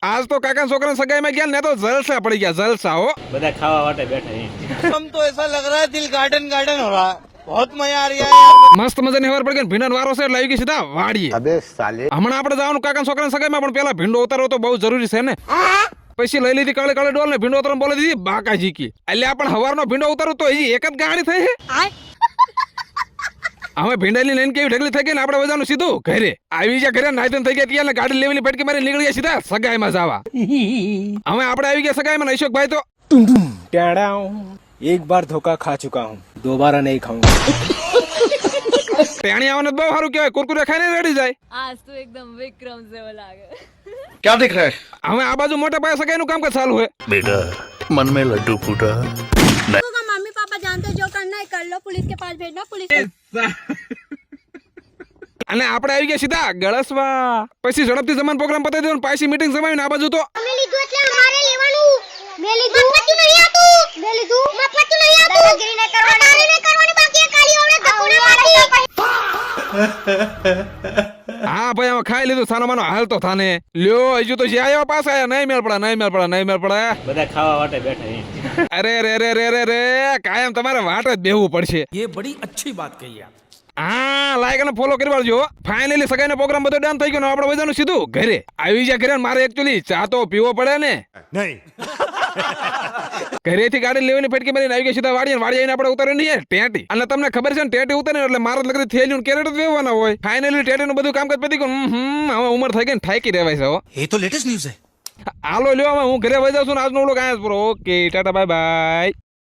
આજ તો કાકા છોકરા સગાઈમાં ગયા ને તો જલસા પડી ગયા, જલસા હો. બધા ખાવા માટે બેઠા हैं। हम तो ऐसा लग रहा है दिल गार्डन गार्डन हो रहा है, बहुत मजा आ रहा है। મસ્ત મજાની ખબર પડી ગઈ ભીંડાનો વારો છે એટલે આવી ગઈ સીધા વાડીએ. अबे साले હમણાં આપણે જવાનું કાકા છોકરા સગાઈમાં, પણ પેલા ભીંડો ઉતારવો તો બહુ જરૂરી છે ને. પછી લઈ લીધી કાળે કાળે ડોલ ને ભીંડો ઉતારવા બોલી દીધી બાકાજી કી. એટલે આપણે હવારનો ભીંડો ઉતારવું તો હજી એક જ ગાડી થઈ છે. હવે ભીંડાની લાઈન કેવી ઢગલી થઈ ગઈ ને આપણે વજાનું સીધું ઘરે આવી ગયા. ઘરે નાઈતન થઈ ગયા ત્યાં ગાડી લેવાની પટકી મારી નીકળી ગયા સીધા સગાઈમાં જવા. હવે આપણે આવી ગયા સગાઈમાં ને અશોકભાઈ તો टेढ़ा हूँ, एक बार धोखा खा चुका हूँ, दोबारा नहीं खाऊंगा। તેણી આવવાનું બહુ સારું કહેવાય, કુરકુરે ખાઈને રેડી જાય. आज तो एकदम विक्रम से लागे। क्या दिख रहा है? હવે આ બાજુ મોટા પાયે સગાઈનું કામકાજ ચાલુ હોય. बेटा मन में लड्डू फूटा। मम्मी पापा जानते हो जो करना है कर लो, पुलिस के पास भेजना, पुलिस અને આપણે આવી ગયા સીધા ગળસવા. પછી ઝડપથી જમાન પ્રોગ્રામ પતાવી દેવાનો, પાછી મીટિંગ જમાવીને આ બાજુ તો અમે લીધું એટલે અમારે લેવાનું. મે લીધું મફત નહીં આતું, મે લીધું મફત નહીં આતું, દાદાગીરી નહીં કરવાની બાકી કાલી આવડે ધકોને મારી. હા ભાઈ હવે ખાઈ લીધું, સાનો માનો હાલ તો થાને લ્યો. હજુ તો જે આવ્યા પાસ આયા, નહીં મેળ પડે, નહીં મેળ પડે, નહીં મેળ પડે. બધા ખાવા માટે બેઠા हैं। અરે રે રે રે રે રે કાયમ તમારે વાટ જ બેહવું પડશે. ये बड़ी अच्छी बात कही आप। હા લાઈક અને ફોલો કરી વાળજો. ફાઇનલી સગાઈનો પ્રોગ્રામ બધો ડન થઈ ગયો ને આપણે બધાનું સીધું ઘરે આવી જાય. ઘરે મારે એકચ્યુઅલી ચા તો પીવો પડે ને. नहीं ઘરેથી ગાડી લેવાની પટકી મારીને આવી ગયા સીધા વાડીએ. વાડી આવીને આપણે ઉતારે નહીં ટેટી. અને તમને ખબર છે ને ટેટી ઉતારે એટલે મારા લગતી થેલીનું કેરેટ જ લેવાના હોય. ફાઇનલી ટેટીનું બધું કામકાજ પતી ગયું. હવે ઉંમર થઈ ગઈ ને થાકી રહેવાય છે. ये तो लेटेस्ट न्यूज है। હાલો લ્યો હવે હું ઘરે વહી જાઉં છું ને આજનો વ્લોગ આયા જ પૂરો. Okay tata bye bye.